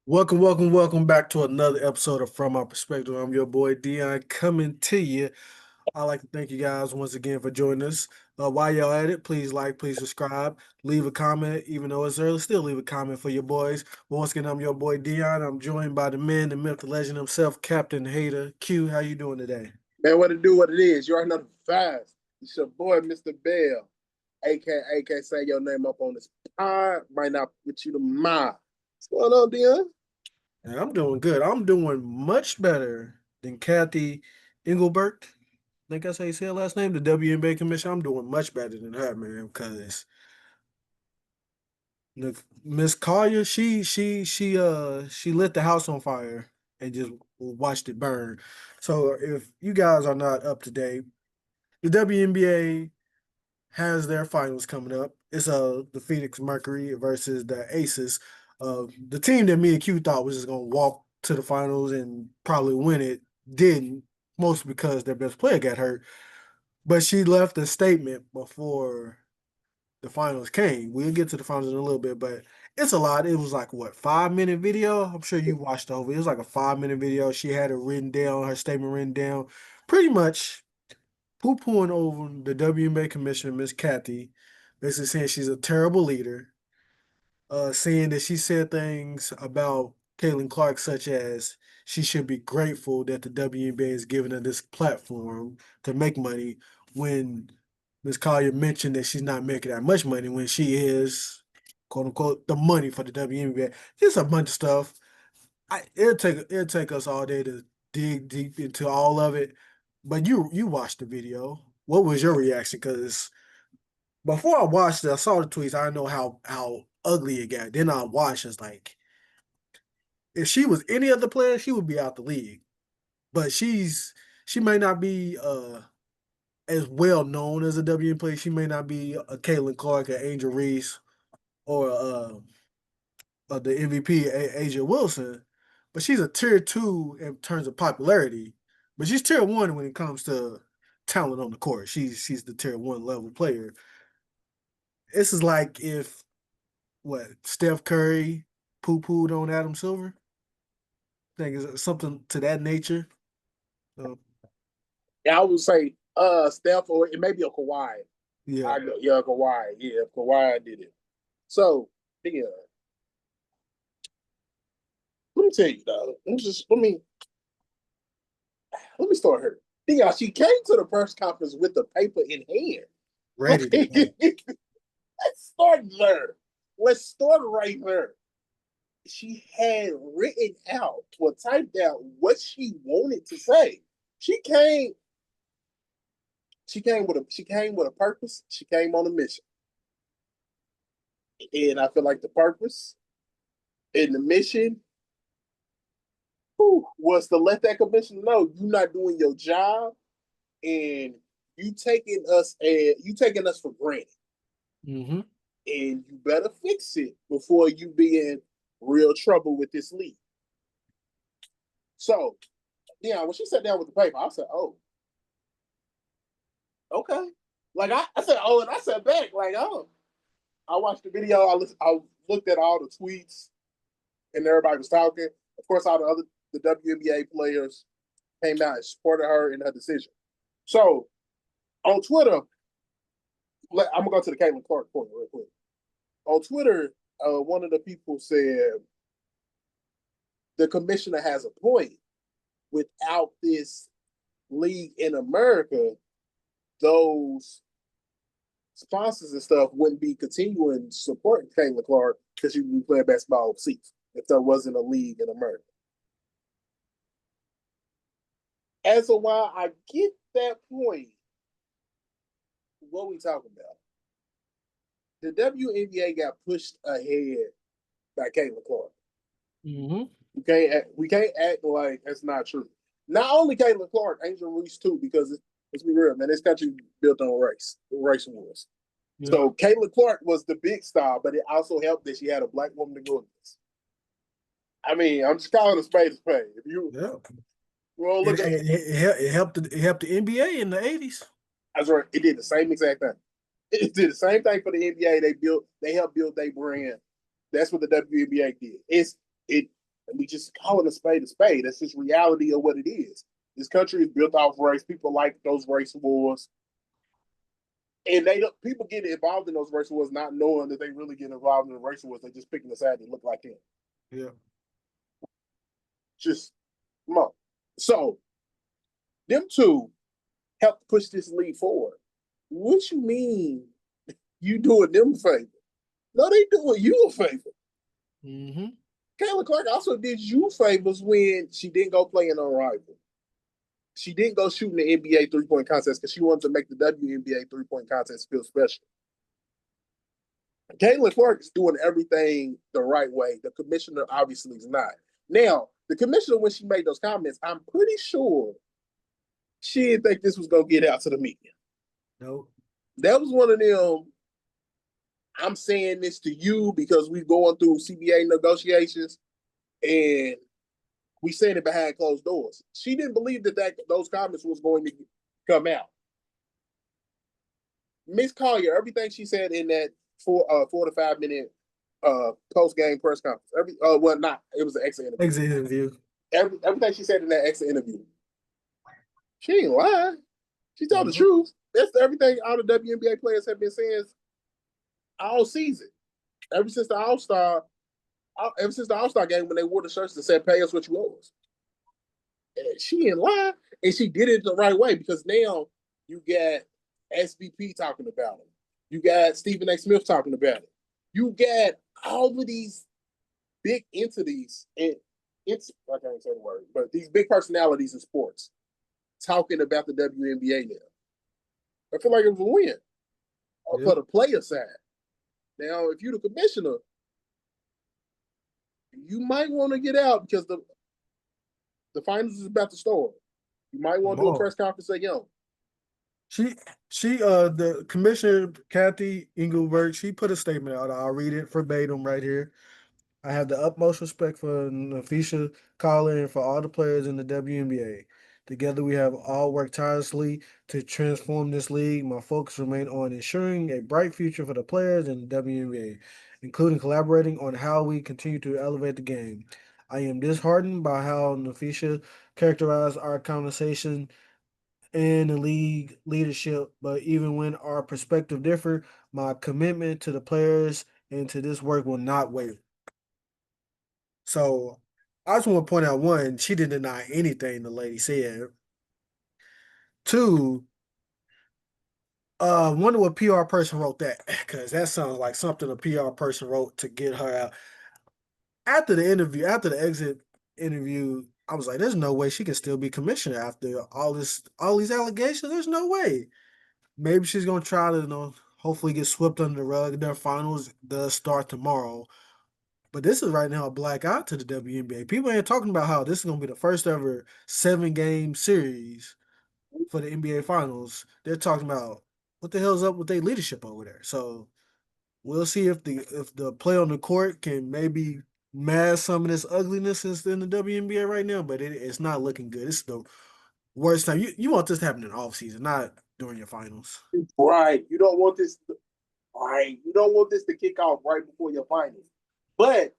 Welcome back to another episode of From Our Perspective. I'm your boy Dion coming to you. I'd like to thank you guys once again for joining us. While y'all at it, please like, please subscribe, leave a comment, even though it's early, still leave a comment for your boys. But once again, I'm your boy Dion. I'm joined by the man, the myth, the legend himself, Captain Hater. Q, how you doing today? Man, what it do, what it is. You already know the fast. It's your boy, Mr. Bell. AKA can't say your name up on this pod. Might not put you to mind. What's going on, Dion? And I'm doing good. I'm doing much better than Kathy Engelbert. I think that's how you say her last name, the WNBA commission. I'm doing much better than her, man, because Miss Collier, she lit the house on fire and just watched it burn. So if you guys are not up to date, the WNBA has their finals coming up. It's the Phoenix Mercury versus the Aces. The team that me and Q thought was just gonna walk to the finals and probably win it didn't, mostly because their best player got hurt. But she left a statement before the finals came. We'll get to the finals in a little bit, but it's a lot. It was like what, 5 minute video? I'm sure you watched the whole video. It was like a 5 minute video. She had it written down, her statement written down, pretty much poo-pooing over the WNBA commissioner, Miss Kathy, basically saying she's a terrible leader, saying that she said things about Caitlin Clark, such as she should be grateful that the WNBA is giving her this platform to make money when Ms. Collier mentioned that she's not making that much money when she is, quote unquote, the money for the WNBA. Just a bunch of stuff. It'll take us all day to dig deep into all of it. But you watched the video. What was your reaction? Because before I watched it, I saw the tweets. I know how ugly it got. Then I watched. It's like if she was any other player, she would be out the league. But she may not be as well known as a WNBA player. She may not be a Caitlin Clark, or Angel Reese, or the MVP Asia Wilson. But she's a tier two in terms of popularity. But she's tier one when it comes to talent on the court. She's the tier one level player. This is like if what Steph Curry poo pooed on Adam Silver. I think it's something to that nature. So, Yeah, I would say Steph or it may be a Kawhi. yeah, Yeah, Kawhi. Yeah, Kawhi did it. So, yeah, let me tell you, though. Let me start her. Yeah, she came to the press conference with the paper in hand. ready to go. Let's start there. Let's start right there. She had written out or typed out what she wanted to say. She came. She came with a purpose. She came on a mission, and I feel like the purpose and the mission was to let that commission know you're not doing your job, and you taking us for granted, Mm-hmm. and you better fix it before you be in real trouble with this league. So, yeah, when she sat down with the paper, I said, "Oh, okay." Like I said, "Oh," and I sat back, like, "Oh." I watched the video. I looked at all the tweets, and everybody was talking. Of course, all the WNBA players came out and supported her in her decision. So on Twitter, I'm gonna go to the Caitlin Clark point real quick. On Twitter, one of the people said the commissioner has a point. Without this league in America, those sponsors and stuff wouldn't be continuing supporting Caitlin Clark because she would be playing basketball overseas if there wasn't a league in America. As a while I get that point, what we talking about? The WNBA got pushed ahead by Caitlin Clark. Mm-hmm. We can't act like that's not true. Not only Caitlin Clark, Angel Reese too, because let's be real, man. This country built on race wars. Yeah. So Caitlin Clark was the big star, but it also helped that she had a black woman to go with this. I mean, I'm just calling a spade a spade. If you Yeah. well It, look at it, it helped the NBA in the 80s. that's right, it did the same exact thing. It did the same thing for the NBA. They helped build their brand. That's what the WNBA did. It And we just calling a spade a spade. That's just reality of what it is. This country is built off race. People like those race wars. And people get involved in those race wars not knowing that they really get involved in the race wars. They're just picking a side that look like them. Yeah. Just come on. So them two help push this league forward. What you mean you doing them a favor? No, they doing you a favor. Mm-hmm. Kayla Clark also did you favors when she didn't go play in on rival. She didn't go shooting the NBA 3-point contest because she wanted to make the WNBA 3-point contest feel special. Caitlin Clark is doing everything the right way. The commissioner obviously is not. Now, the commissioner, when she made those comments, I'm pretty sure she didn't think this was going to get out to the media. Nope. That was one of them, I'm saying this to you because we're going through CBA negotiations and we saying it behind closed doors. She didn't believe that those comments was going to come out. Miss Collier, everything she said in that 4 to 5 minute post game press conference. It was an exit interview. Exit interview. Everything she said in that exit interview. She ain't lying. She told the truth. That's everything all the WNBA players have been saying all season. Ever since the All-Star game when they wore the shirts that said "Pay us what you owe us." And she ain't lying, and she did it the right way because now you got SVP talking about it. You got Stephen A. Smith talking about it. You got all of these big entities, and I can't say the word, but these big personalities in sports talking about the WNBA now. I feel like it was a win for the player side. Now, if you're the commissioner, you might want to get out because the finals is about to start. You might want to do a press conference at Young. The commissioner, Kathy Engelberg, she put a statement out. I'll read it verbatim right here. I have the utmost respect for Nafisha Collar and for all the players in the WNBA. Together, we have all worked tirelessly to transform this league. My focus remains on ensuring a bright future for the players in the WNBA, including collaborating on how we continue to elevate the game. I am disheartened by how Nafisha characterized our conversation and the league leadership, but even when our perspective differ, my commitment to the players and to this work will not waver. So I just want to point out one, she didn't deny anything the lady said. Two, wonder what PR person wrote that because that sounds like something a PR person wrote to get her out. After the exit interview, I was like, "There's no way she can still be commissioner after all these allegations. There's no way." Maybe she's gonna try to, hopefully get swept under the rug. Their finals does start tomorrow. But this is right now a black eye to the WNBA. People ain't talking about how this is gonna be the first ever 7-game series for the NBA finals. They're talking about what the hell's up with their leadership over there. So we'll see if the play on the court can maybe mask some of this ugliness in the WNBA right now, but it's not looking good. It's the worst time. You want this to happen in the offseason, not during your finals. Right. You don't want this. Right. You don't want this to kick off right before your finals. But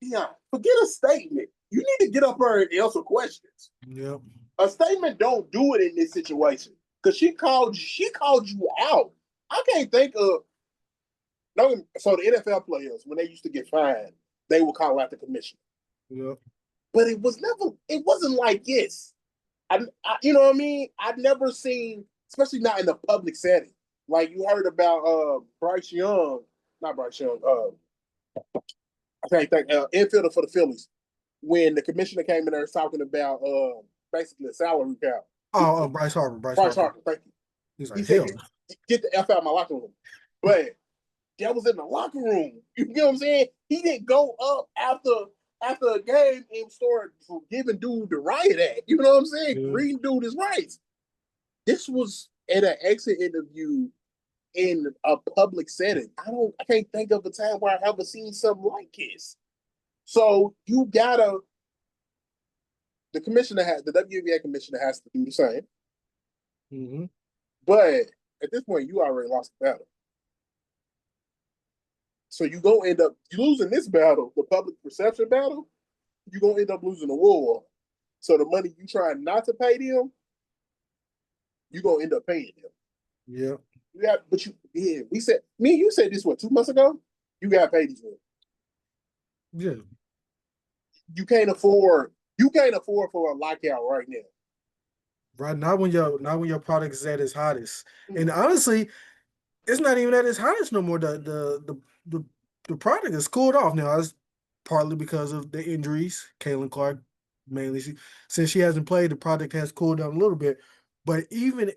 yeah, forget a statement. You need to get up there and answer questions. Yep. A statement don't do it in this situation because she called you out. I can't think of no. So the NFL players, when they used to get fined, they would call out the commissioner. Yep. But it wasn't like this. You know what I mean? I've never seen, especially not in the public setting. Like you heard about Bryce Young, not Bryce Young. I can't think infielder for the Phillies when the commissioner came in there talking about basically a salary cap. Oh, Bryce Harper. Bryce Harper, thank you. He's like, He said, hell. "Get the F out of my locker room." But that was in the locker room. You know what I'm saying? He didn't go up after a game and start giving dude the riot act. You know what I'm saying? Yeah. Reading dude his rights. This was at an exit interview in a public setting. I can't think of a time where I ever seen something like this. So the WNBA commissioner has to do the same. Mm-hmm. But at this point, you already lost the battle. So you go end up losing this battle, the public perception battle. you're gonna end up losing the war. So the money you try not to pay them, you're gonna end up paying them. Yeah. Yeah, but we said me and you said this 2 months ago? You gotta pay these women. Yeah. You can't afford for a lockout right now. Right. Not when your product is at its hottest. And Mm. honestly, it's not even at its hottest no more. The the product is cooled off now. It's partly because of the injuries. Caitlin Clark mainly. Since she hasn't played, the product has cooled down a little bit. But even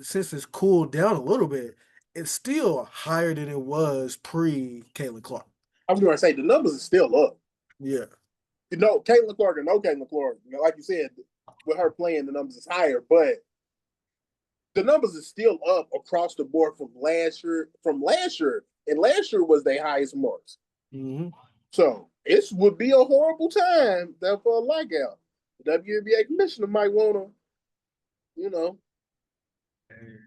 since it's cooled down a little bit, it's still higher than it was pre Caitlin Clark. I was gonna say the numbers are still up. Yeah. Caitlin Clark or no Caitlin Clark, like you said, with her playing, the numbers is higher, but the numbers are still up across the board from last year. And last year was their highest marks. Mm-hmm. So it would be a horrible time for a lockout. The WNBA commissioner might want to, you know.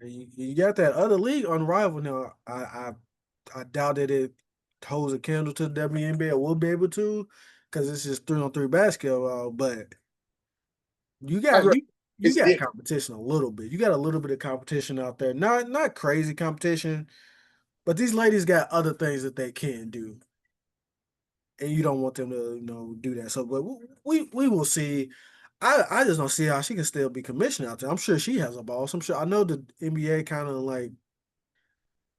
You got that other league unrivaled now. I doubt that it holds a candle to the WNBA. Will be able to, because it's just 3-on-3 basketball. But you I got agree. you It's got different. competition a little bit. You got a little bit of competition out there. Not crazy competition, but these ladies got other things that they can do, and you don't want them to do that. So, but we will see. I just don't see how she can still be commissioned out there. I'm sure she has a boss. I know the NBA kind of like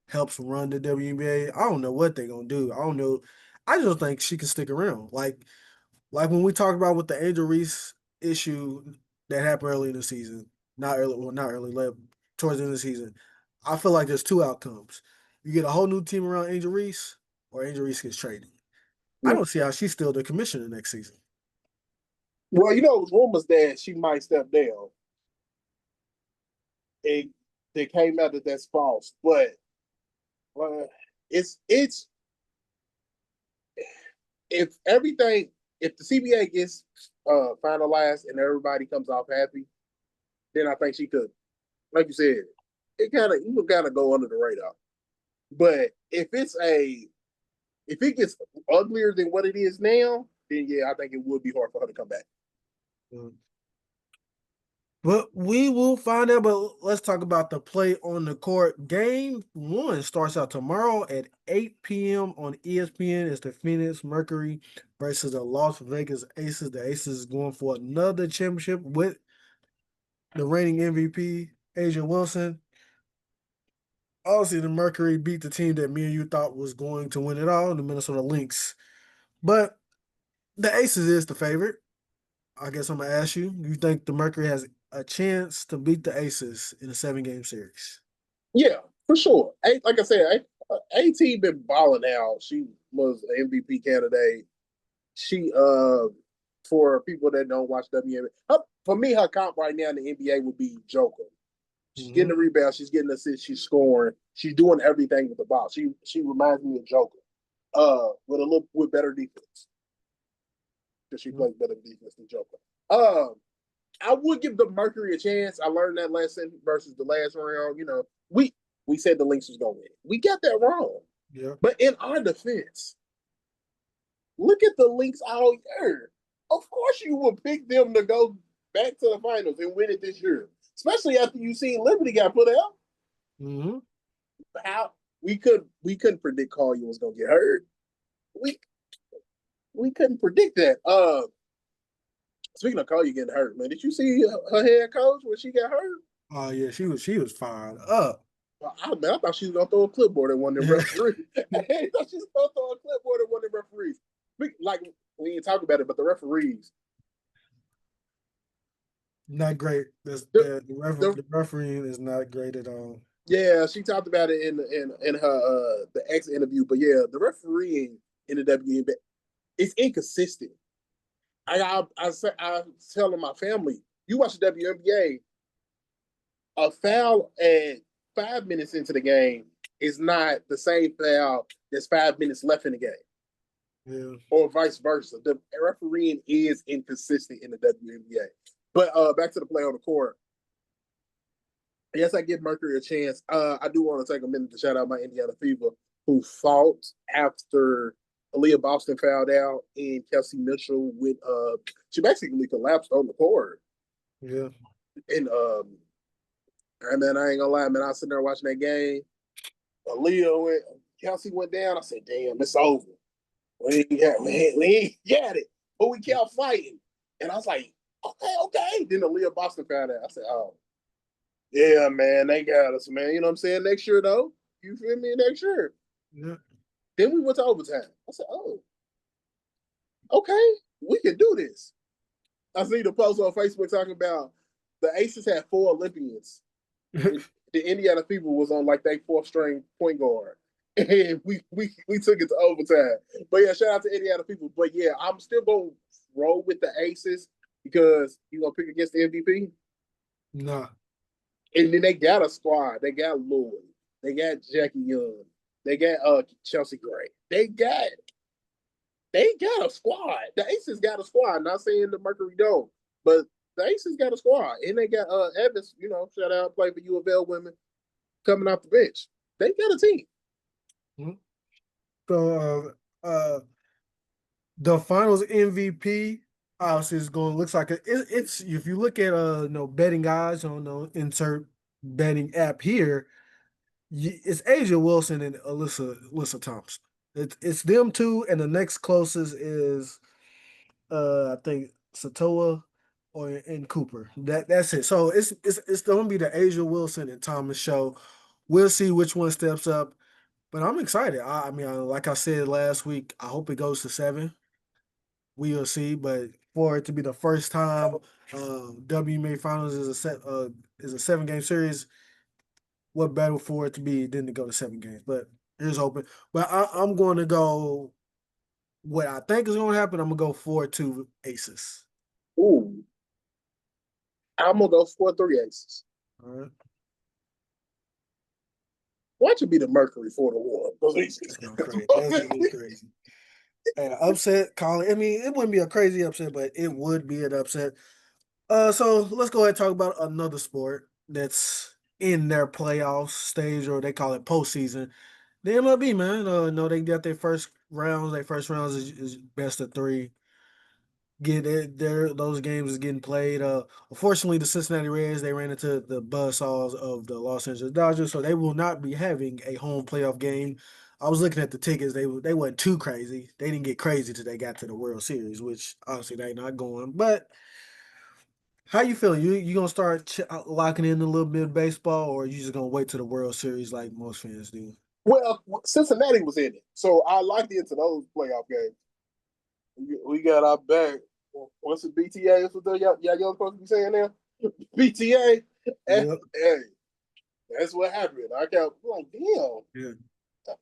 helps run the WNBA. I don't know what they're gonna do. I don't know. I just think she can stick around. Like when we talked about with the Angel Reese issue that happened early in the season, not early, late, towards the end of the season. I feel like there's two outcomes. You get a whole new team around Angel Reese, or Angel Reese gets traded. I Yeah. don't see how she's still the commissioner next season. Well, it was rumors that she might step down. It They came out that that's false, but it's if everything if the CBA gets finalized and everybody comes off happy, then I think she could, like you said, you would kind of go under the radar. But if it gets uglier than what it is now, then yeah, I think it would be hard for her to come back. Mm. But we will find out. But let's talk about the play on the court. Game 1 starts out tomorrow at 8 p.m. on ESPN. It's the Phoenix Mercury versus the Las Vegas Aces. The Aces is going for another championship with the reigning MVP, Asia Wilson. Obviously, the Mercury beat the team that me and you thought was going to win it all, the Minnesota Lynx. But the Aces is the favorite. I guess I'm gonna ask you. You think the Mercury has a chance to beat the Aces in a 7-game series? Yeah, for sure. Like I said, AT been balling out. She was an MVP candidate. She for people that don't watch WNBA, for me, her comp right now in the NBA would be Joker. She's getting the rebound, she's getting the assist, she's scoring, she's doing everything with the ball. She reminds me of Joker, with better defense because she plays better defense than Joker. I would give the Mercury a chance. I learned that lesson versus the last round. We said the Lynx was gonna win. We got that wrong. Yeah. But in our defense, look at the Lynx all year. Of course, you would pick them to go back to the finals and win it this year, especially after you seen Liberty got put out. Mm-hmm. How we couldn't predict Collier was gonna get hurt. We we couldn't predict that. Speaking of Collier getting hurt, man, did you see her head coach when she got hurt? Oh yeah, she was fired up. I thought she was gonna throw a clipboard at one of the Yeah. referees. I thought she was gonna throw a clipboard at one of the referees. Like we didn't talk about it, but the referees, Not great. the, the The refereeing is not great at all. yeah, she talked about it in her the ex interview. But yeah, the refereeing in the WNBA it's inconsistent. I telling my family, you watch the WNBA, a foul at 5 minutes into the game is not the same foul that's 5 minutes left in the game. Yeah. Or vice versa. The refereeing is inconsistent in the WNBA. But back to the play on the court. Yes, I give Mercury a chance. I do want to take a minute to shout out my Indiana Fever, who fought after Aaliyah Boston fouled out, and Kelsey Mitchell with she basically collapsed on the court. Yeah. And man, I ain't gonna lie, man. I was sitting there watching that game. Aaliyah went, Kelsey went down. I said, "Damn, it's over. We ain't got it." But we kept fighting, and I was like, "Okay." Then Aaliyah Boston found out. I said, "Oh, yeah, man, they got us, man." You know what I'm saying? Next year, though, you feel me? Next year. Yeah. Then we went to overtime. I said, "Oh, okay, we can do this." I see the post on Facebook talking about the Aces had 4 Olympians. And the Indiana people was on like their 4th string point guard. And we took it to overtime. But yeah, shout out to Indiana people. But yeah, I'm still gonna roll with the Aces because you gonna pick against the MVP. Nah. And then they got a squad. They got Lloyd. They got Jackie Young. They got Chelsea Gray. They got a squad. The Aces got a squad. Not saying the Mercury don't, but the Aces got a squad. And they got Evans, shout out, play for U of L women coming off the bench. They got a team. Mm-hmm. So the finals MVP obviously is going looks like it's if you look at betting guys on insert betting app here, it's Asia Wilson and Alyssa Thompson. It's them two, and the next closest is I think Satoa or and Cooper. That's it. So it's gonna be the Asia Wilson and Thomas show. We'll see which one steps up, but I'm excited. I mean, like I said last week, I hope it goes to 7. We'll see, but for it to be the first time WNBA Finals is a 7-game series, what better for it to be than to go to 7 games? But here's hoping. But I'm going to go. What I think is going to happen, I'm gonna go 4-2 Aces. Ooh, I'm gonna go 4-3 Aces. All right. Why should be the Mercury 4-1? That's going crazy. That's gonna be crazy. And upset, calling. I mean, it wouldn't be a crazy upset, but it would be an upset. So let's go ahead and talk about another sport that's in their playoff stage, or they call it postseason. The MLB, man. No, they got their first rounds. Their first rounds is best of 3. Get it there. Those games is getting played. Unfortunately, the Cincinnati Reds they ran into the buzzsaws of the Los Angeles Dodgers, so they will not be having a home playoff game. I was looking at the tickets; they weren't too crazy. They didn't get crazy till they got to the World Series, which obviously they not going. But how you feeling? You gonna start locking in a little bit of baseball, or you just gonna wait till the World Series like most fans do? Well, Cincinnati was in it, so I locked into those playoff games. We got our back. What's the BTA? That's what y'all young supposed to be saying now. BTA. Yep. Hey, that's what happened. I kept like, damn. Yeah.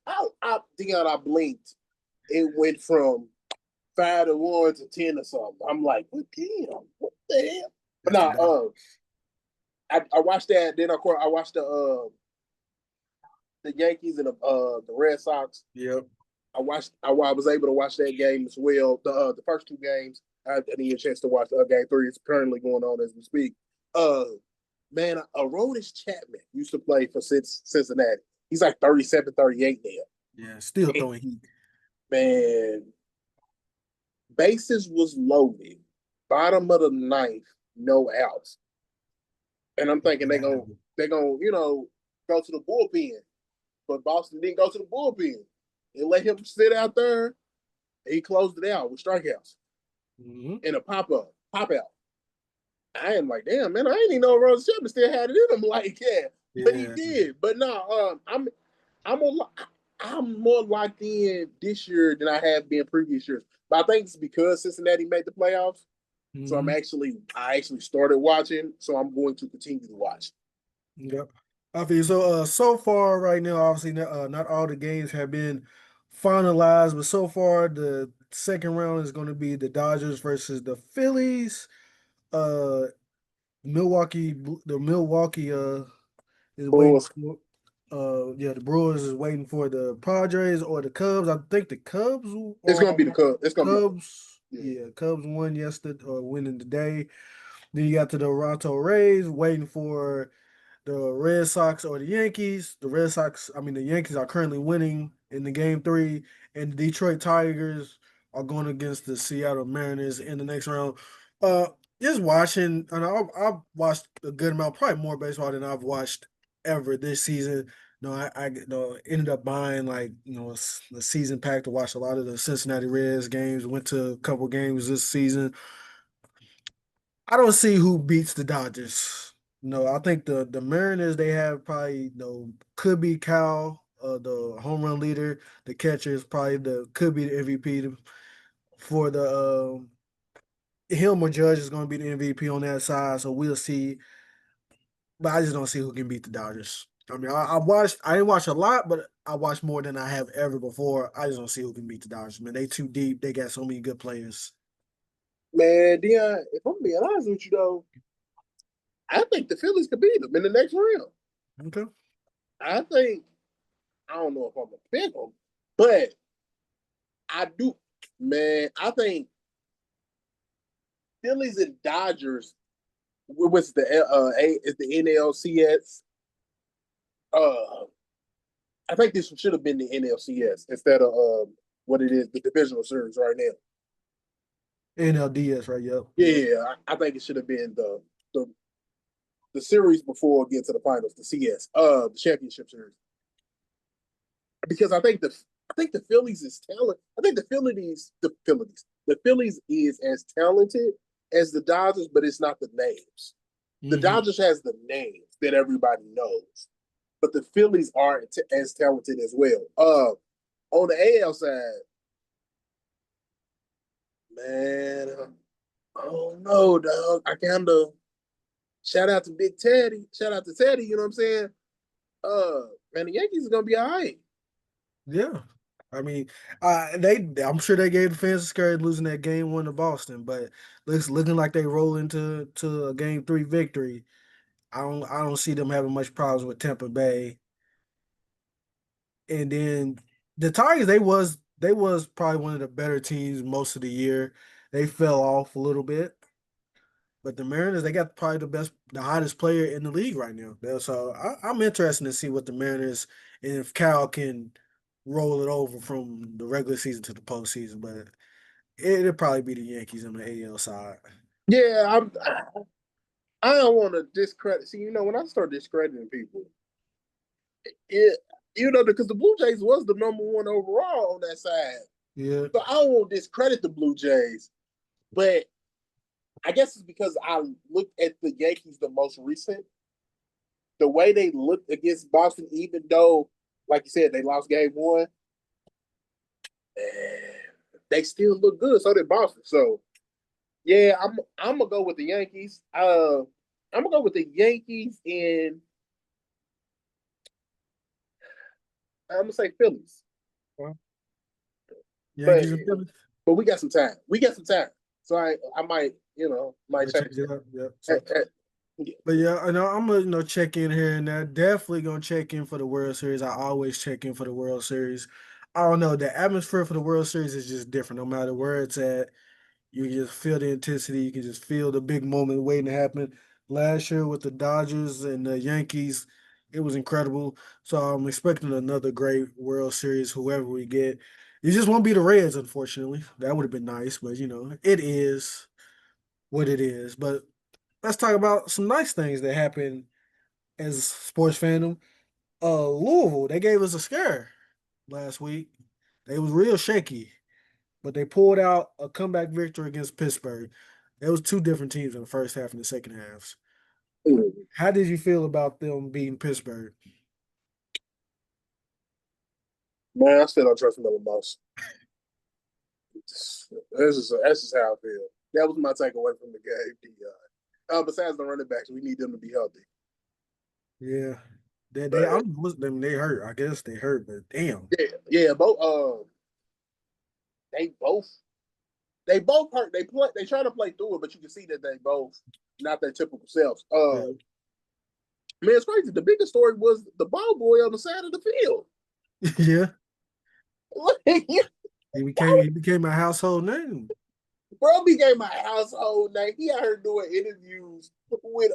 I blinked. It went from 5-1 to 10 or something. I'm like, what damn? What the hell? But That's the nah, I watched that. Then of course I watched the Yankees and the Red Sox. Yep. I was able to watch that game as well. The first 2 games. I didn't get a chance to watch game 3. It's currently going on as we speak. Man, Aroldis Chapman used to play for Cincinnati. He's like 37, 38 now. Yeah. Still throwing heat. Man, bases was loaded. Bottom of the 9th, no outs. And I'm thinking they're gonna go to the bullpen. But Boston didn't go to the bullpen. They let him sit out there. He closed it out with strikeouts and a pop out. I am like, damn, man, I didn't even know Rose Chapman still had it in him. Like, but he did. But no, I'm more locked in this year than I have been previous years. But I think it's because Cincinnati made the playoffs. So I actually started watching. So I'm going to continue to watch. Yep. I feel so far right now, obviously not all the games have been finalized, but so far the second round is going to be the Dodgers versus the Phillies. Uh, Milwaukee is waiting Bulls. for the Brewers is waiting for the Padres or the Cubs. I think the Cubs It's gonna be the Cubs. It's gonna be the Cubs. Yeah, Cubs won yesterday or winning today. Then you got the Toronto Rays waiting for the Red Sox or the Yankees. The Yankees are currently winning in the game 3, and the Detroit Tigers are going against the Seattle Mariners in the next round. Uh, just watching, and I've watched a good amount, probably more baseball than I've watched ever this season. Ended up buying the season pack to watch a lot of the Cincinnati Reds games. Went to a couple games this season. I don't see who beats the Dodgers. No, I think the Mariners they have probably could be Cal, the home run leader. The catcher is probably the could be the MVP for the him or Judge is going to be the MVP on that side. So we'll see. But I just don't see who can beat the Dodgers. I mean, I didn't watch a lot, but I watched more than I have ever before. I just don't see who can beat the Dodgers, man. They too deep. They got so many good players. Man, Dion, if I'm being honest with you though, I think the Phillies could beat them in the next round. Okay. I think I don't know if I'm a pick them, but I do. Man, I think Phillies and Dodgers. What's the is the NLCS? I think this should have been the NLCS instead of what it is, the divisional series right now. NLDS, right? Yep. Yeah, I think it should have been the the series before getting to the finals, the CS, the championship series. Because I think the Phillies is talent. I think the Phillies is as talented as the Dodgers, but it's not the names. The Mm-hmm. Dodgers has the names that everybody knows, but the Phillies aren't as talented as well. On the AL side, man, I don't know, dog. I kind of shout out to Big Teddy. Shout out to Teddy. You know what I'm saying? Man, the Yankees are gonna be all right. Yeah. I mean, I'm sure they gave the fans a scare losing that game 1 to Boston, but looking like they roll into a game 3 victory. I don't see them having much problems with Tampa Bay. And then the Tigers, they was probably one of the better teams most of the year. They fell off a little bit. But the Mariners, they got probably the hottest player in the league right now. So I'm interested to see what the Mariners and if Cal can roll it over from the regular season to the postseason. But it'll probably be the Yankees on the AL side. Yeah, I don't want to discredit. See, when I start discrediting people, it because the Blue Jays was the number one overall on that side. Yeah, So I won't discredit the Blue Jays, but I guess it's because I looked at the Yankees the most recent. The way they looked against Boston, even though, like you said, they lost game 1, they still look good. So did Boston. So yeah, I'm gonna go with the Yankees. I'm gonna go with the Yankees, and I'm gonna say Phillies. But Yankees and Phillies. but we got some time. We got some time. So I might might They change change it up. Yeah. So, that. Yeah. but yeah, I know I'm gonna check in here and there. Definitely gonna check in for the World Series. I always check in for the World Series. I don't know. The atmosphere for the World Series is just different, no matter where it's at. You can just feel the intensity. You can just feel the big moment waiting to happen. Last year with the Dodgers and the Yankees, it was incredible. So I'm expecting another great World Series, whoever we get. It just won't be the Reds, unfortunately. That would have been nice, but it is what it is. But let's talk about some nice things that happened as sports fandom. Louisville, they gave us a scare last week. They was real shaky, but they pulled out a comeback victory against Pittsburgh. There was two different teams in the first half and the second halves. How did you feel about them beating Pittsburgh? Man, I still don't trust Miller most. That's just how I feel. That was my takeaway from the game. Besides the running backs, we need them to be healthy. Yeah, they But I'm them they hurt. I guess they hurt, but damn. yeah, both they both they both hurt. They try to play through it, but you can see that they both not their typical selves. Yeah, Man, it's crazy. The biggest story was the ball boy on the side of the field. yeah. Like, He became a household name. bro became my household name. He out here doing interviews with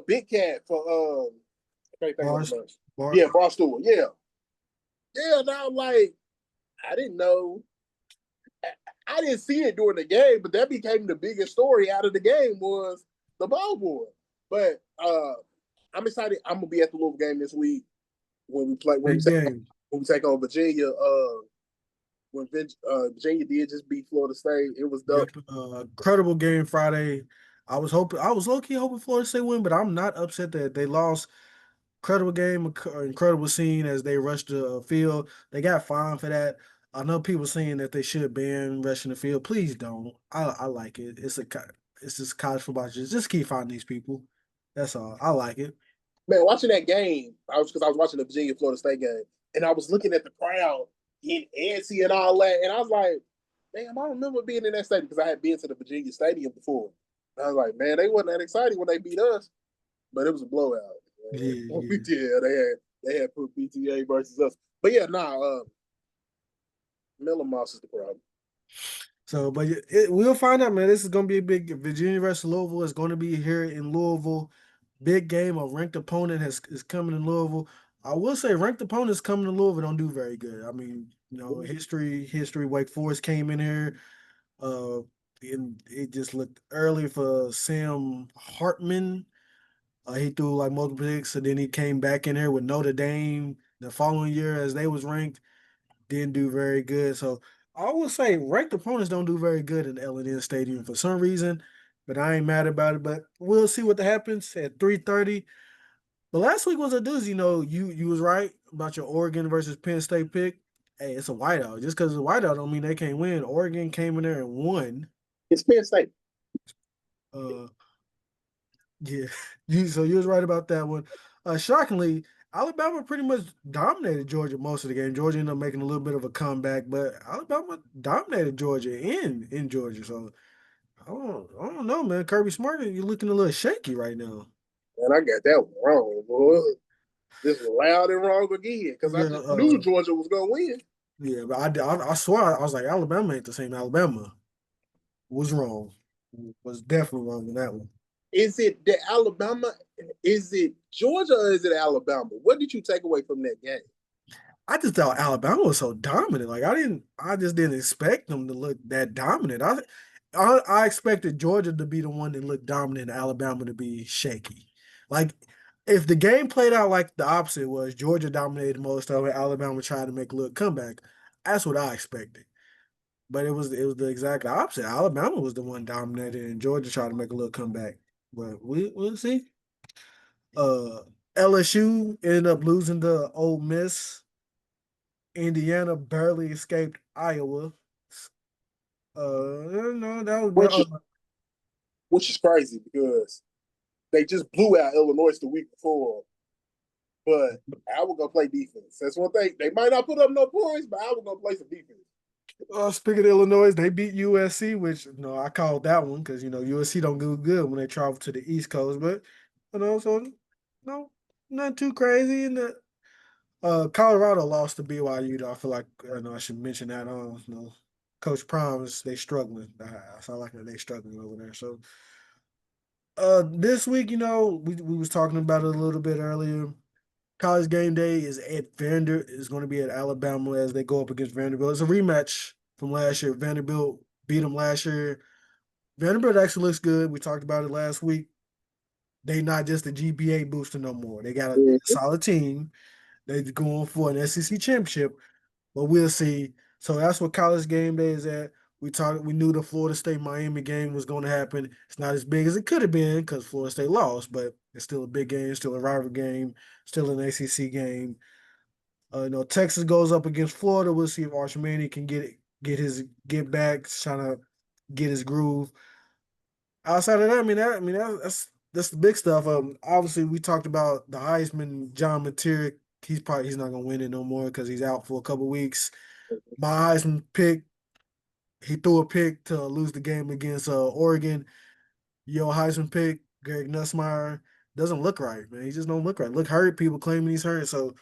Big Cat for I can't think of Bars, the much. bar. Yeah, Barstool. Yeah, yeah. Now, like, I didn't know. I didn't see it during the game, but that became the biggest story out of the game was the ball boy. But I'm excited. I'm gonna be at the Louisville game this week when we play Big game. when we take on Virginia. When Virginia did just beat Florida State, it was dope. Yep. Incredible game Friday. I was low key hoping Florida State win, but I'm not upset that they lost. Incredible game, incredible scene as they rushed the field. They got fined for that. I know people saying that they should ban rushing the field. Please don't. I like it. It's just college football. Just keep finding these people. That's all. I like it. Man, watching that game, I was watching the Virginia Florida State game, and I was looking at the crowd getting antsy and all that, and I was like, damn, I remember being in that stadium because I had been to the Virginia Stadium before. And I was like, man, they wasn't that exciting when they beat us, but it was a blowout. Yeah, yeah. Yeah, they had put BTA versus us, but yeah, Miller Moss is the problem. So, but we'll find out, man. This is going to be a big Virginia versus Louisville. It's going to be here in Louisville. Big game. A ranked opponent is coming in Louisville. I will say ranked opponents coming to Louisville don't do very good. I mean, history. Wake Forest came in here. Uh, and it just looked early for Sam Hartman. He threw like multiple picks, so then he came back in here with Notre Dame the following year as they was ranked. Didn't do very good. So I will say ranked opponents don't do very good in L&N Stadium for some reason, but I ain't mad about it. But we'll see what happens at 3:30. But last week was a doozy. You was right about your Oregon versus Penn State pick. Hey, it's a whiteout. Just because it's a whiteout don't mean they can't win. Oregon came in there and won. It's Penn State. Uh, yeah, you was right about that one. Shockingly, Alabama pretty much dominated Georgia most of the game. Georgia ended up making a little bit of a comeback, but Alabama dominated Georgia in Georgia. So I don't know, man. Kirby Smart, you're looking a little shaky right now. And I got that one wrong, boy. This was loud and wrong again because I Yeah, just knew Georgia was gonna win. yeah, but I swear I was like Alabama ain't the same Alabama. Was wrong. Was definitely wrong in that one. Is it the Alabama? Is it Georgia or is it Alabama? What did you take away from that game? I just thought Alabama was so dominant. Like I just didn't expect them to look that dominant. I expected Georgia to be the one that looked dominant, and Alabama to be shaky. Like if the game played out like the opposite was, Georgia dominated most of it, Alabama tried to make a little comeback. That's what I expected. But it was the exact opposite. Alabama was the one dominated, and Georgia tried to make a little comeback. But we'll see. Uh, LSU ended up losing to Ole Miss. Indiana barely escaped Iowa. No, that was Which which is crazy because they just blew out Illinois the week before. But I was gonna play defense. That's one thing. They might not put up no points, but I was gonna play some defense. speaking of Illinois, they beat USC, which I called that one because USC don't do good when they travel to the East Coast, but so no, not too crazy. And Colorado lost to BYU. Though I feel like I should mention that. Coach Proms they struggling. I feel like they struggling over there. So this week, we was talking about it a little bit earlier. College game day is going to be at Alabama as they go up against Vanderbilt. It's a rematch from last year. Vanderbilt beat them last year. Vanderbilt actually looks good. We talked about it last week. They not just a GPA booster no more. They got a Mm-hmm. solid team. They're going for an SEC championship, but we'll see. So that's what college game day is at. We knew the Florida State Miami game was going to happen. It's not as big as it could have been because Florida State lost, but it's still a big game, still a rival game, still an ACC game. Texas goes up against Florida. We'll see if Arch Manning can get back, trying to get his groove. Outside of that, that's the big stuff. Obviously we talked about the Heisman, John Materik. He's not gonna win it no more because he's out for a couple weeks. My Heisman pick, he threw a pick to lose the game against Oregon. Your Heisman pick, Greg Nussmeier, doesn't look right, man. He just don't look right. Look hurt. People claiming he's hurt. So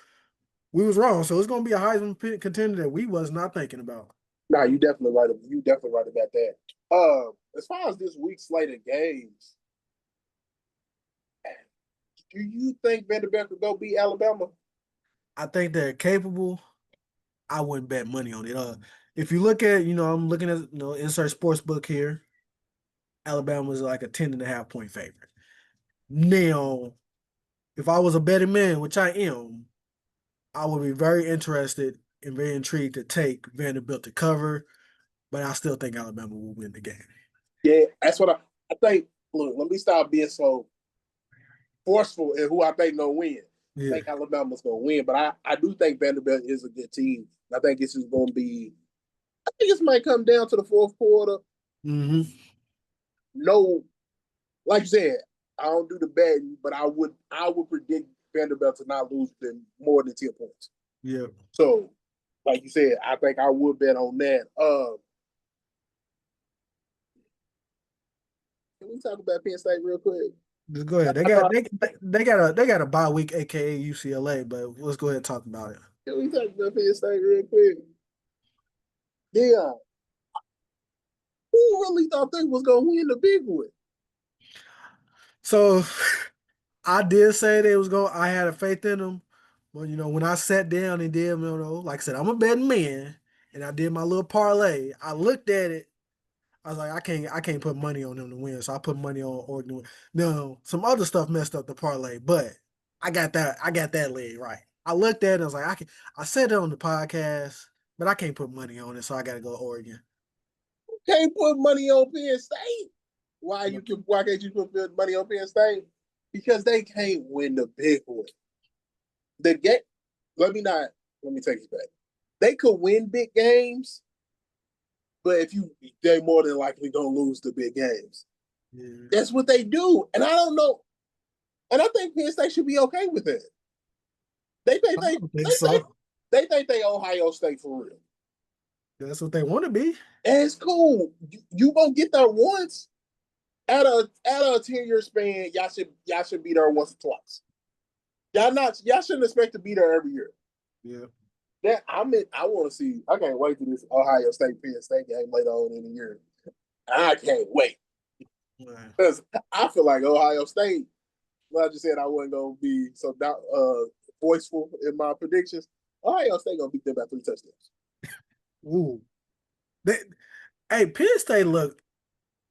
we was wrong. So it's gonna be a Heisman pick contender that we was not thinking about. Nah, you definitely right. You definitely right about that. As far as this week's slate of games, Do you think Vanderbilt could go beat Alabama? I think they're capable. I wouldn't bet money on it. If you look at, I'm looking at, insert sports book here. Alabama's like a 10.5 point favorite. Now, if I was a betting man, which I am, I would be very interested and very intrigued to take Vanderbilt to cover, but I still think Alabama will win the game. Yeah, that's what I think. Look, let me stop being so forceful in who I think gonna win. I Yeah. think Alabama's gonna win, but I do think Vanderbilt is a good team. I think this is gonna be. I think this might come down to the fourth quarter. Mm-hmm. No, like you said, I don't do the betting, but I would predict Vanderbilt to not lose than more than 10 points. Yeah. So, like you said, I think I would bet on that. Can we talk about Penn State real quick? Just go ahead. They I got thought, they got a bye week, aka UCLA, but let's go ahead and talk about it. can we talk about Penn State real quick? Yeah, who really thought they was gonna win the big one? So I did say they was going. I had a faith in them, but when I sat down and did, like I said, I'm a betting man, and I did my little parlay. I looked at it. I was like, I can't put money on them to win, so I put money on Oregon. No, some other stuff messed up the parlay, but I got that leg right. I looked at it, I was like, I said it on the podcast, but I can't put money on it, so I got to go Oregon. Can't put money on Penn State. Why can't you put money on Penn State? Because they can't win the big one. The game. Let me take it back. They could win big games, but they more than likely gonna lose the big games. Yeah. That's what they do, and I don't know. And I think Penn State should be okay with it. They think I they don't think they think so. they think they Ohio State for real. That's what they want to be. And it's cool. You gonna get there once at a 10-year span. Y'all should be there once or twice. Y'all shouldn't expect to be there every year. Yeah. I want to see. I can't wait for this Ohio State Penn State game later on in the year. I can't wait because I feel like Ohio State. Well, I just said I wasn't gonna be so voiceful in my predictions. Ohio State gonna beat them by 3 touchdowns. Ooh. They, hey, Penn State looked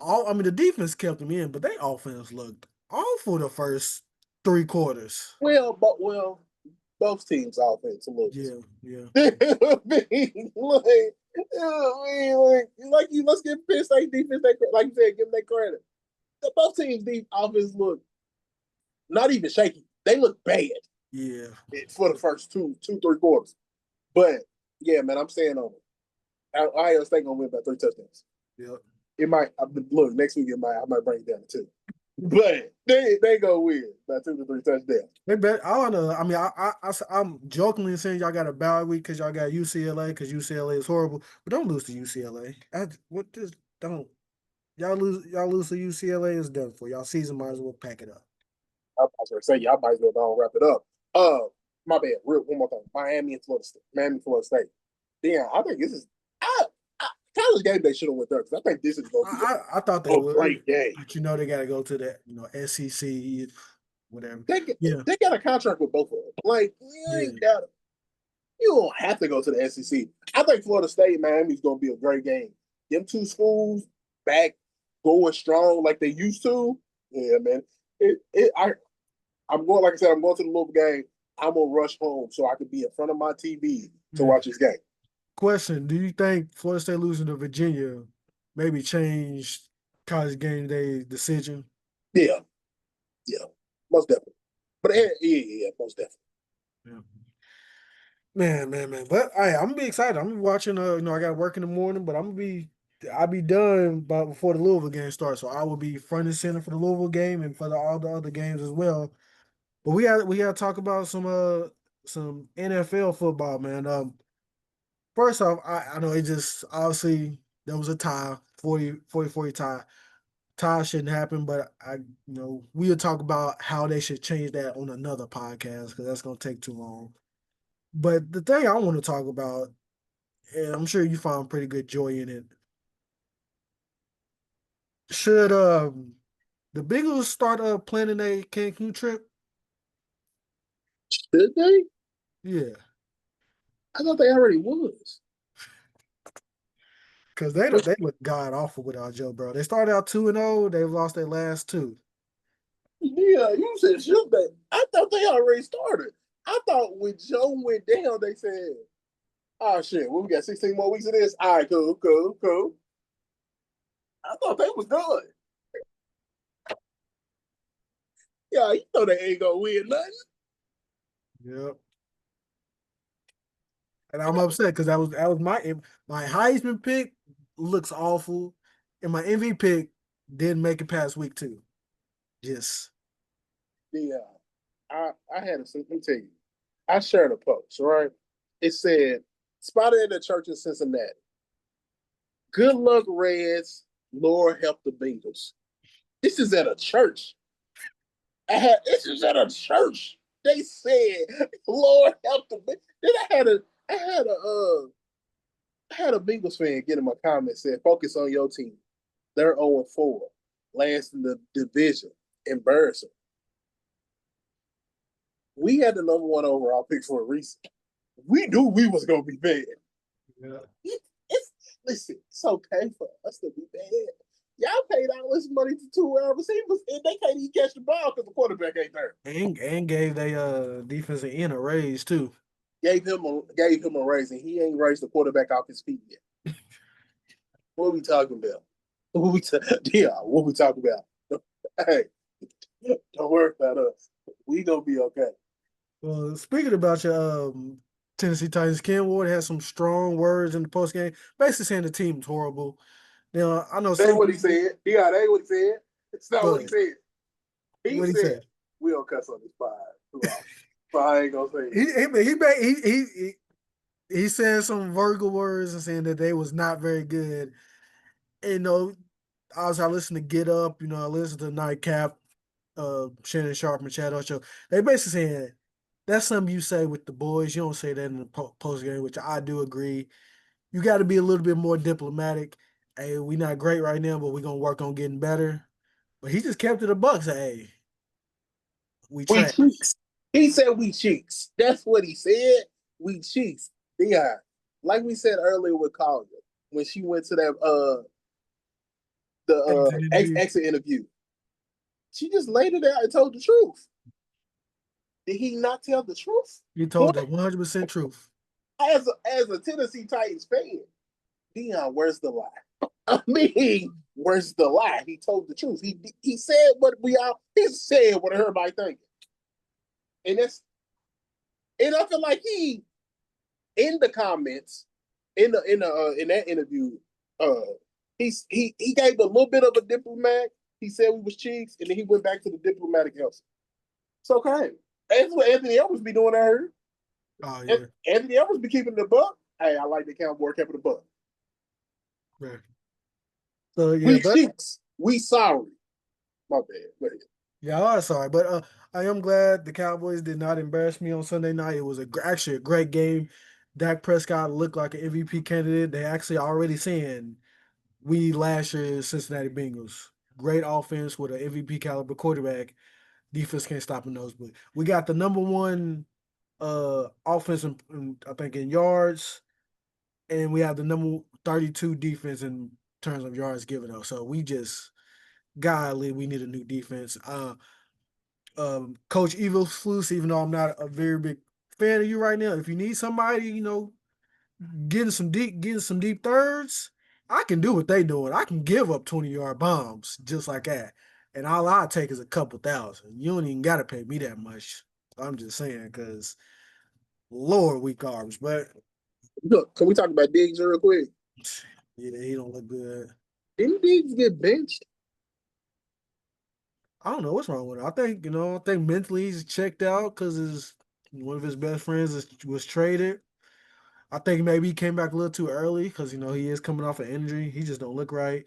the defense kept them in, but their offense looked awful the first 3 quarters. Both teams' offense looks. Yeah, yeah. Let's give Penn State defense like you said, give them that credit. Both teams' offense look not even shaky. They look bad. Yeah. For the first 3 quarters. But yeah, man, I'm saying on it. Ohio State gonna win by 3 touchdowns. Yeah. It might look next week. I might bring it down to 2. But they go win by 2 to 3 touchdowns. They bet. I don't know. I mean, I'm jokingly saying y'all got a bad week because y'all got UCLA because UCLA is horrible, but don't lose to UCLA. Don't y'all lose to UCLA is done for y'all. Season might as well pack it up. I was gonna say y'all might as well wrap it up. My bad. One more thing. Miami, Florida State. Damn, I think this is college game day should have went there because I think this is going to be I thought they would. great game. But they got to go to that SEC, whatever. They got a contract with both of them. Like you don't have to go to the SEC. I think Florida State, Miami is going to be a great game. Them two schools back going strong like they used to. Yeah, man. I'm going. Like I said, I'm going to the Louisville game. I'm gonna rush home so I can be in front of my TV to watch this game. Question: do you think Florida State losing to Virginia maybe changed college game day decision? Yeah, most definitely. But yeah, most definitely. Yeah. Man. But I'm gonna be excited. I'm gonna be watching. I got to work in the morning, but I'll be done before the Louisville game starts. So I will be front and center for the Louisville game and for all the other games as well. But we got to talk about some NFL football, man. First off, I know it just obviously there was a tie, 40 tie. Tie shouldn't happen, but we'll talk about how they should change that on another podcast because that's gonna take too long. But the thing I want to talk about, and I'm sure you found pretty good joy in it, should the Bengals start planning a Cancun trip? Did they? Yeah, I thought they already was. because they look god awful without Joe Burrow. They started out 2-0. They've lost their last two. Yeah, you said should they? I thought they already started. I thought when Joe went down, they said, "Oh shit, we got 16 more weeks of this. All right, cool, cool, cool." I thought they was done. Yeah, you know they ain't gonna win nothing. Yep. And I'm upset because that was my Heisman pick looks awful, and my MVP pick didn't make it past week 2. Just Yeah, I had a let me tell you, I shared a post, right? It said, "Spotted in the church in Cincinnati. Good luck, Reds. Lord help the Bengals." This is at a church. This is at a church. They said, "Lord help the." Then I had a Bengals fan get in my comments said, "Focus on your team. They're 0-4, last in the division. Embarrassing." We had the number one overall pick for a reason. We knew we was gonna be bad. yeah. Listen, it's okay for us to be bad. Y'all paid all this money to two receivers, and they can't even catch the ball because the quarterback ain't there. And gave they defensive end a raise too. Gave him a raise, and he ain't raised the quarterback off his feet yet. What are we talking about? What we talking about? Hey, don't worry about us. We gonna be okay. Well, speaking about your Tennessee Titans, Ken Ward had some strong words in the post game, basically saying the team's horrible. Now I know That ain't some what he people, said. Yeah, that ain't what he said. It's not what he but said. He what he said said, we don't cuss on this pod too often. So I ain't gonna say he it. he said some vulgar words and saying that they was not very good. And, I listened to Get Up, I listened to Nightcap, Shannon Sharp and Chad Ocho. They basically saying that's something you say with the boys. You don't say that in the post game, which I do agree. You got to be a little bit more diplomatic. Hey, we not great right now, but we're gonna work on getting better. But he just kept it a buck. Say, hey, we We trash. cheeks. He said we cheeks. That's what he said. We cheeks. Yeah. Like we said earlier with Collier, when she went to that the exit interview, she just laid it out and told the truth. Did he not tell the truth? He told the 100% truth. As a Tennessee Titans fan, Dion, where's the lie? I mean, where's the lie? He told the truth. He said what he said what everybody thinking. And that's and I feel like he in the comments in that interview, uh he gave a little bit of a diplomat. He said we was cheeks, and then he went back to the diplomatic answer. It's okay. That's what Anthony Edwards be doing out here. Oh yeah. Anthony Edwards be keeping the buck. Hey, I like the Cowboy keeping the buck. Right. So yeah, We but cheeks. We sorry. My bad. yeah, I'm sorry, but I am glad the Cowboys did not embarrass me on Sunday night. It was actually a great game. Dak Prescott looked like an MVP candidate. They actually already saying we last year's Cincinnati Bengals. Great offense with an MVP caliber quarterback. Defense can't stop in those. But we got the number one offense I think in yards, and we have the number 32 defense in terms of yards given up. So we just golly, we need a new defense. Coach Evil Flus, even though I'm not a very big fan of you right now, if you need somebody, getting some deep thirds, I can do what they doing. I can give up 20-yard bombs just like that. And all I take is a couple thousand. You don't even gotta pay me that much. I'm just saying, because Lord, weak arms. But Look, can we talk about Diggs real quick? yeah, he don't look good. Didn't Diggs get benched? I don't know what's wrong with him. I think mentally he's checked out because one of his best friends was traded. I think maybe he came back a little too early because he is coming off an injury. He just don't look right.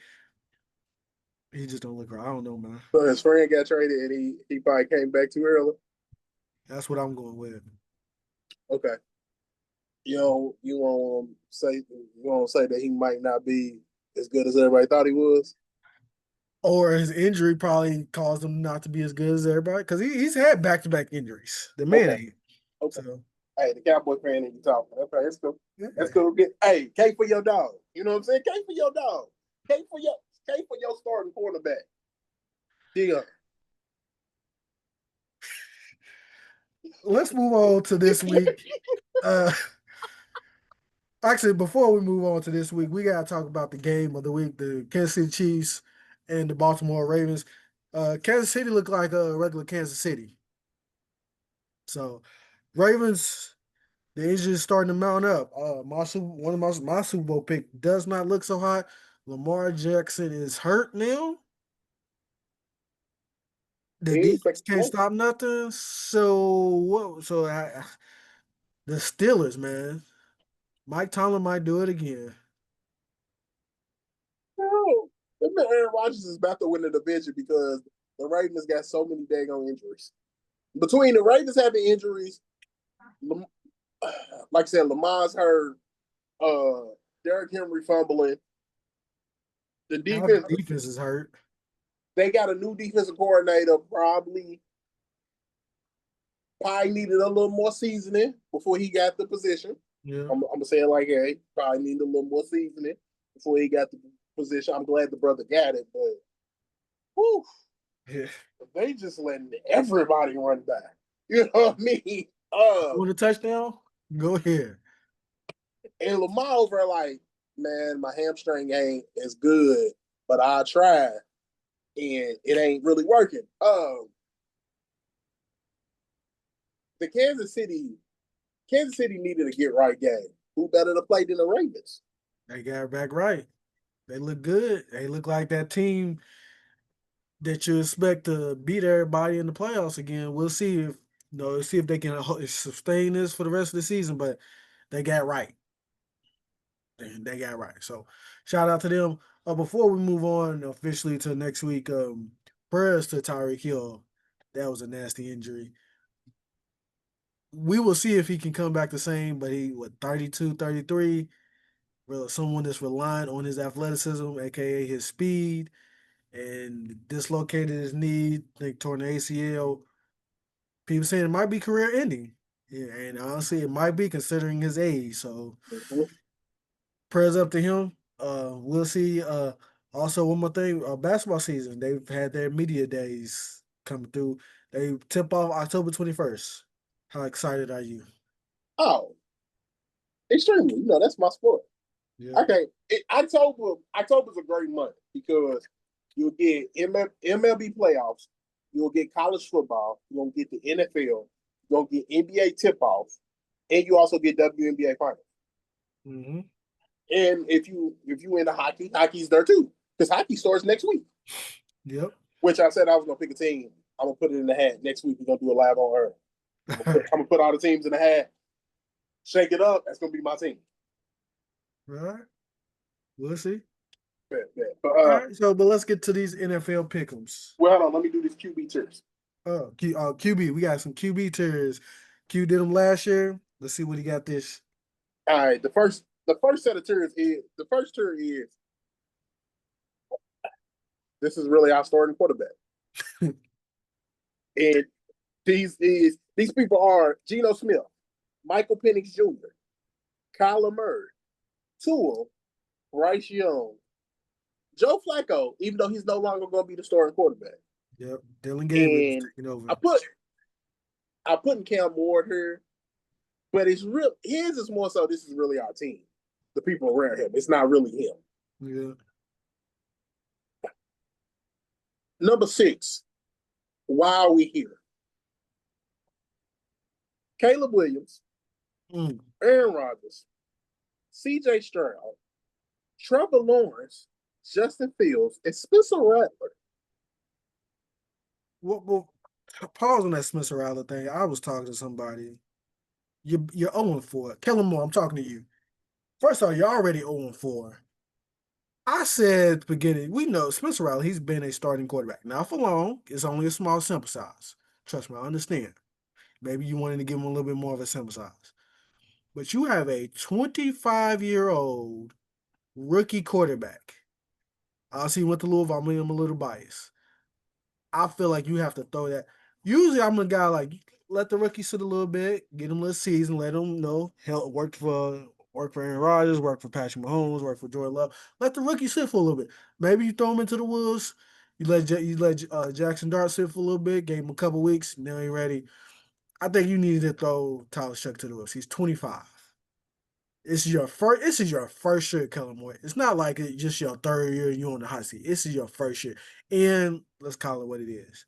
He just don't look right. I don't know, man. So his friend got traded, and he probably came back too early. That's what I'm going with. Okay. You want to say that he might not be as good as everybody thought he was? Or his injury probably caused him not to be as good as everybody because he's had back-to-back injuries. The man Okay. ain't. Okay. So Hey, the Cowboy fan and you talking. Okay, that's cool. yeah. That's cool. Hey, K for your dog. You know what I'm saying? K for your dog. K for your starting quarterback. Yeah. Let's move on to this week. Uh Actually, before we move on to this week, we gotta talk about the game of the week: the Kansas City Chiefs and the Baltimore Ravens. Kansas City looked like a regular Kansas City. So Ravens, the injuries starting to mount up. One of my Super Bowl pick does not look so hot. Lamar Jackson is hurt now. The He ain't defense expected to can't play. stop nothing. So what? The Steelers, man. Mike Tomlin might do it again. No. That man Aaron Rodgers is about to win the division because the Ravens got so many daggone injuries. Between the Ravens having injuries, like I said, Lamar's hurt, Derrick Henry fumbling. The Now the defense, defense is hurt. they got a new defensive coordinator, probably needed a little more seasoning before he got the position. Yeah. I'm gonna say it like, hey, probably needed a little more seasoning before he got the position. I'm glad the brother got it, but whew, Yeah. they just letting everybody run back. You know what I mean? Want a touchdown? Go ahead. And Lamar over like, man, my hamstring ain't as good, but I tried, and it ain't really working. The Kansas City needed a get right game. Who better to play than the Ravens? They got it back right. They look good. They look like that team that you expect to beat everybody in the playoffs again. We'll see if see if they can sustain this for the rest of the season. But they got right. And they got right. So shout out to them. Before we move on officially to next week, prayers to Tyreek Hill. That was a nasty injury. We will see if he can come back the same, but he 32, 33. Well, someone that's reliant on his athleticism, aka his speed, and dislocated his knee, they torn the ACL. People saying it might be career ending. Yeah, and honestly, it might be considering his age. So Mm-hmm. prayers up to him. We'll see. Also, one more thing, basketball season. They've had their media days coming through. They tip off October 21st. How excited are you? Oh, extremely. You know, that's my sport. Yeah. Okay, October's a great month because you'll get MLB playoffs, you'll get college football, you'll get the NFL, you'll get NBA tip off, and you also get WNBA finals. Mm-hmm. And if you into hockey, hockey's there too because hockey starts next week. Yep. Which I said I was gonna pick a team. I'm gonna put it in the hat next week. We're gonna do a live on Earth. I'm gonna put all the teams in the hat, shake it up. That's gonna be my team. All right. We'll see. But All right. So, but let's get to these NFL pick'ems. well, hold on. Let me do this QB tiers. QB. We got some QB tiers. Q did them last year. Let's see what he got this. All right, the first set of tiers is the first tier is this is really our starting quarterback, and these people are Geno Smith, Michael Penix Jr., Kyler Murray, Tua, Bryce Young, Joe Flacco, even though he's no longer going to be the starting quarterback, Yep. Dylan Gabriel's and taking over. I put I put in Cam Ward here, but it's real. His is more so. This is really our team, the people around him. It's not really him. Yeah. Number 6. Why are we here? Caleb Williams, Mm. Aaron Rodgers, C.J. Stroud, Trevor Lawrence, Justin Fields, and Spencer Rattler. Well, pause on that Spencer Rattler thing. I was talking to somebody. You're 0-4. Kellen Moore, I'm talking to you. First of all, you're already 0-4. I said at the beginning, we know Spencer Rattler, he's been a starting quarterback. Now for long, it's only a small sample size. Trust me, I understand. Maybe you wanted to give him a little bit more of a sample size. But you have a 25-year-old rookie quarterback. I'll see what the Louisville, I'm a little biased. I feel like you have to throw that. Usually I'm a guy like let the rookie sit a little bit, get him a little season, let him help work for Aaron Rodgers, work for Patrick Mahomes, work for Jordan Love. Let the rookie sit for a little bit. Maybe you throw him into the wolves. You let Jackson Dart sit for a little bit, gave him a couple weeks, now he ready. I think you needed to throw Tyler Shuck to the wolves. He's 25. This is your first year, Kellen Moore. It's not like it's just your third year, you on the hot seat. This is your first year. And let's call it what it is.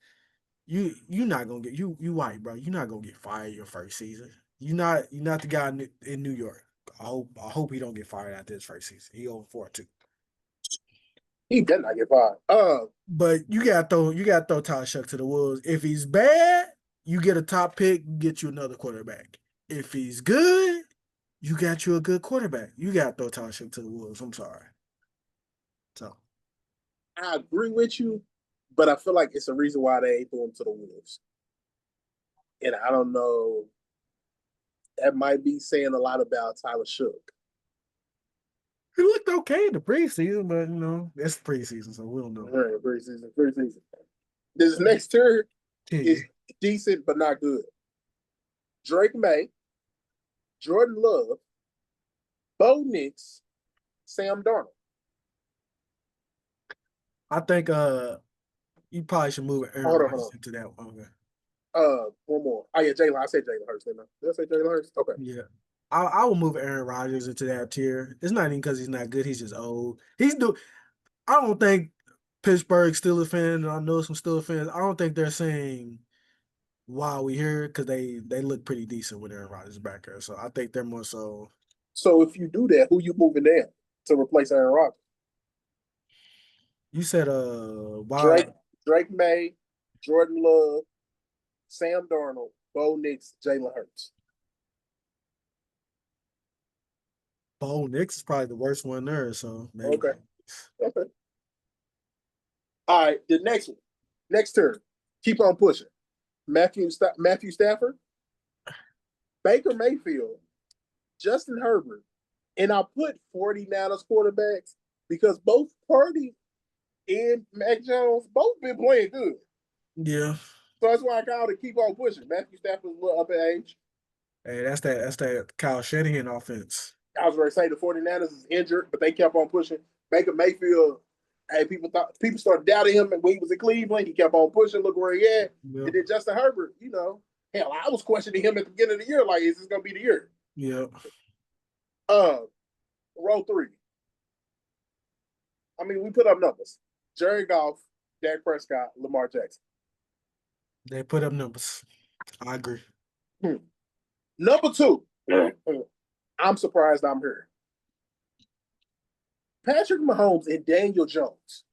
You not gonna get you white, bro. You're not gonna get fired your first season. You're not the guy in New York. I hope he don't get fired after his first season. He 0-4 too. He better not get fired. But you gotta throw Tyler Shuck to the wolves. If he's bad, you get a top pick, get you another quarterback. If he's good, you got you a good quarterback. You gotta throw Tyler Shuck to the wolves. I'm sorry. So I agree with you, but I feel like it's a reason why they ain't throw him to the Wolves. And I don't know. That might be saying a lot about Tyler Shook. he looked okay in the preseason, but it's preseason, so we don't know. All right, preseason, preseason. This next tier is Yeah. decent but not good. Drake May, Jordan Love, Bo Nix, Sam Darnold. I think you probably should move Aaron Hold on, Rodgers hold into that one. Okay. on. One more. Oh yeah, Jalen. I said Jalen Hurts, didn't I? Did I say Jalen Hurts? Okay. Yeah. I will move Aaron Rodgers into that tier. It's not even because he's not good. He's just old. I don't think Pittsburgh Steelers fans, and I know some Steelers fans, I don't think they're saying why we here because they look pretty decent with Aaron Rodgers back there. So I think they're more so. So if you do that, who you moving down to replace Aaron Rodgers? You said why Drake May, Jordan Love, Sam Darnold, Bo Nix, Jalen Hurts. Bo Nix is probably the worst one there. So maybe. Okay. Okay. All right. The next one. Next turn. Keep on pushing. Matthew Stafford, Baker Mayfield, Justin Herbert, and I put 49ers quarterbacks because both Purdy and Mac Jones both been playing good. Yeah. So that's why I called it keep on pushing. Matthew Stafford's a little up in age. Hey, that's that Kyle Shanahan offense. I was going to say the 49ers is injured, but they kept on pushing. Baker Mayfield, hey, people started doubting him when he was in Cleveland. He kept on pushing, look where he at. Yep. And then Justin Herbert, hell, I was questioning him at the beginning of the year, like, is this going to be the year? Yep. Row 3. I mean, we put up numbers. Jerry Goff, Dak Prescott, Lamar Jackson. They put up numbers. I agree. Number 2. I'm surprised I'm here. Patrick Mahomes and Daniel Jones.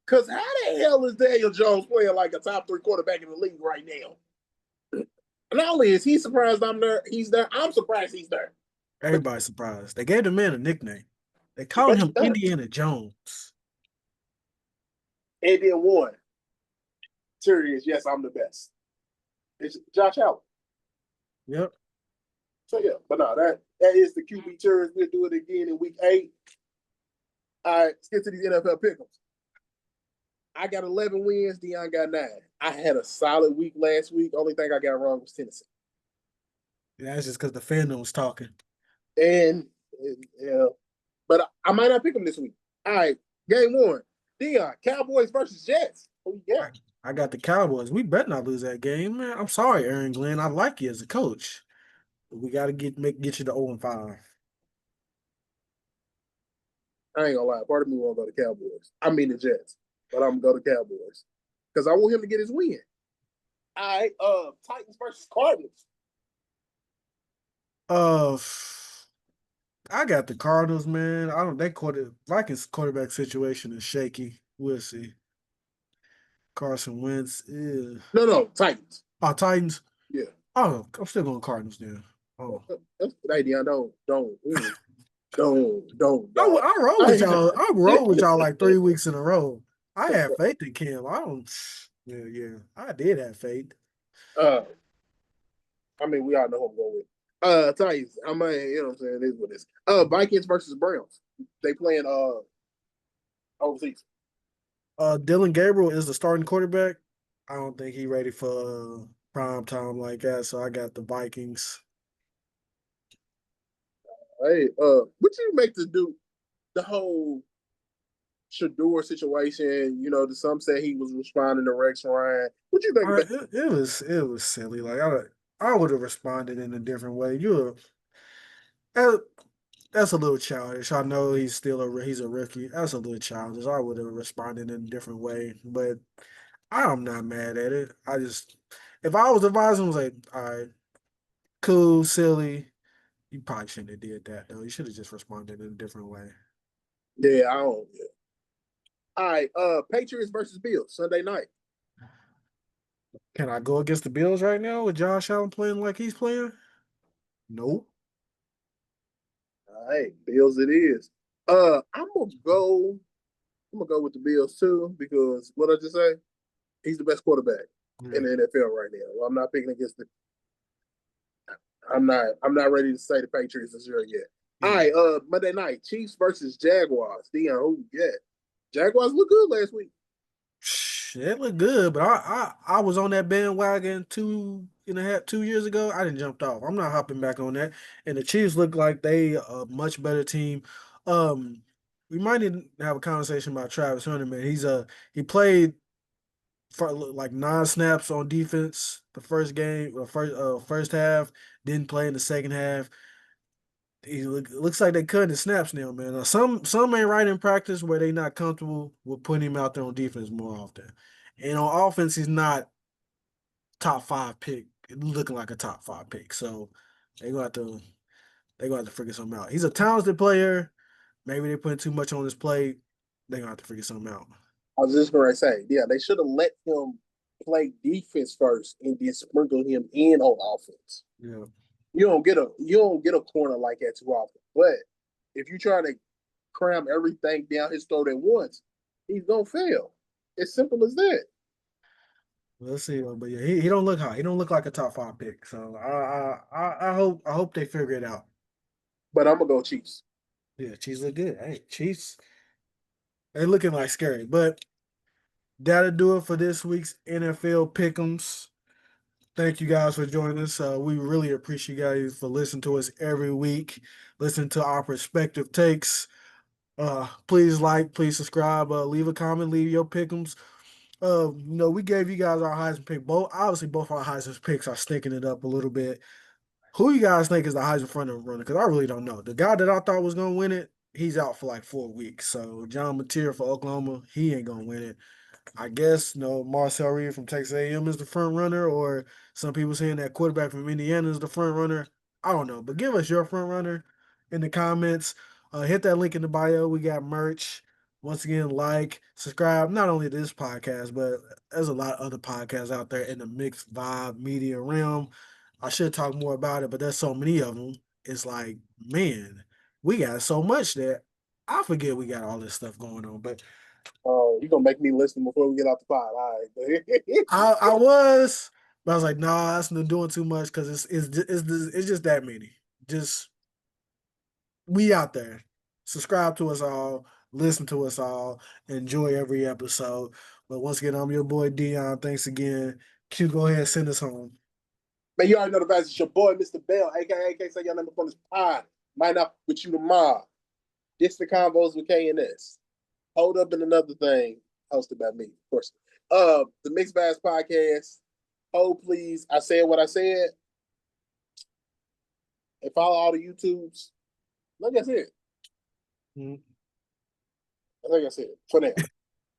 Because how the hell is Daniel Jones playing like a top 3 quarterback in the league right now? Not only is he surprised he's there, I'm surprised he's there. Everybody's surprised. They gave the man a nickname. They called him Indiana Jones. And then one. Serious, yes, I'm the best. It's Josh Allen. Yep. So yeah, but no, that is the QB turns. We'll do it again in week 8. All right, let's get to these NFL pick'ems. I got 11 wins. Dion got 9. I had a solid week last week. Only thing I got wrong was Tennessee. Yeah, that's just because the fandom was talking. And yeah, but I might not pick them this week. All right, game 1. Dion, Cowboys versus Jets. Who you got? I got the Cowboys. We better not lose that game, man. I'm sorry, Aaron Glenn. I like you as a coach. But we got to get you to 0-5. I ain't gonna lie. Part of me won't go to Cowboys. I mean the Jets, but I'm gonna go to Cowboys because I want him to get his win. All right, Titans versus Cardinals. I got the Cardinals, man. I don't. Vikings quarterback situation is shaky. We'll see. Carson Wentz. Ew. No, Titans. Oh, Titans. Yeah. Oh, I'm still going Cardinals then. Oh. Hey, Dion, don't. I roll with y'all. I roll with y'all like 3 weeks in a row. I have faith in Cam. I don't. Yeah. I did have faith. I mean, we all know who I'm going with. Titans. I mean, you know what I'm saying? It is what it is. Vikings versus Browns. They playing overseas. Dylan Gabriel is the starting quarterback. I don't think he ready for prime time like that. So I got the Vikings. Hey, what you make to do the whole Shador situation? You know, some say he was responding to Rex Ryan. What you think about? It was silly. Like I would have responded in a different way. That- that's a little childish. I know he's a rookie. That's a little childish. I would have responded in a different way, but I'm not mad at it. If I was advising, I was like, all right, cool, silly. You probably shouldn't have did that though. You should have just responded in a different way. Yeah, I don't. Yeah. All right, Patriots versus Bills Sunday night. Can I go against the Bills right now with Josh Allen playing like he's playing? Nope. All right, Bills it is. I'm gonna go. I'm gonna go with the Bills too because what I just say, he's the best quarterback in Yeah. the NFL right now. Well, I'm not picking against the. I'm not ready to say the Patriots is here yet. All Yeah. right, Monday night, Chiefs versus Jaguars. Dion, who you get? Jaguars look good last week. It looked good, but I was on that bandwagon 2.5 2 years ago. I didn't jump off. I'm not hopping back on that. And the Chiefs look like they a much better team. Um, we might need to have a conversation about Travis Hunter, man. He played for like 9 snaps on defense the first game, first half. Didn't play in the second half. Looks like they cutting his snaps now, man. Some ain't right in practice where they not comfortable with putting him out there on defense more often. And on offense, he's not top five pick, looking like a top five pick. So they gonna have to they gonna have to figure something out. He's a talented player. Maybe they putting too much on his plate. They gonna have to figure something out. I was just gonna say, yeah, they should have let him play defense first and then sprinkle him in on offense. Yeah. You don't get a corner like that too often. But if you try to cram everything down his throat at once, he's gonna fail. As simple as that. Let's see, but yeah, he don't look high. He don't look like a top five pick. So I hope they figure it out. But I'm gonna go Chiefs. Yeah, Chiefs look good. Hey, Chiefs, they looking like scary. But that'll do it for this week's NFL Pick'ems. Thank you guys for joining us. We really appreciate you guys for listening to us every week. Listen to our perspective takes. Please like, please subscribe, leave a comment, leave your pick'ems. We gave you guys our Heisman pick. Both our Heisman picks are stinking it up a little bit. Who you guys think is the Heisman front runner? Because I really don't know. The guy that I thought was gonna win it, he's out for like 4 weeks. So John Mateer for Oklahoma, he ain't gonna win it. I guess Marcel Reed from Texas A&M is the front runner, or some people saying that quarterback from Indiana is the front runner. I don't know, but give us your front runner in the comments. Hit that link in the bio. We got merch. Once again, like, subscribe. Not only to this podcast, but there's a lot of other podcasts out there in the mixed vibe media realm. I should talk more about it, but there's so many of them. It's like, man, we got so much that I forget we got all this stuff going on. But Oh, you're gonna make me listen before we get off the pod. All right. I was, but I was like, nah, that's not doing too much because it's just that many. Just we out there. Subscribe to us all, listen to us all, enjoy every episode. But once again, I'm your boy Dion. Thanks again. Q, go ahead, send us home. Man, you already know the vibes. It's your boy, Mr. Bell, aka can't say your name upon this pod. Might not with you tomorrow. This the Convos with KNS. Hold up in another thing, hosted by me, of course. The Mixed Bass Podcast. Hold please. I said what I said. And follow all the YouTubes. Like I said. Mm. Like I said, for now.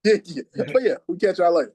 Yeah. But yeah, we catch y'all later.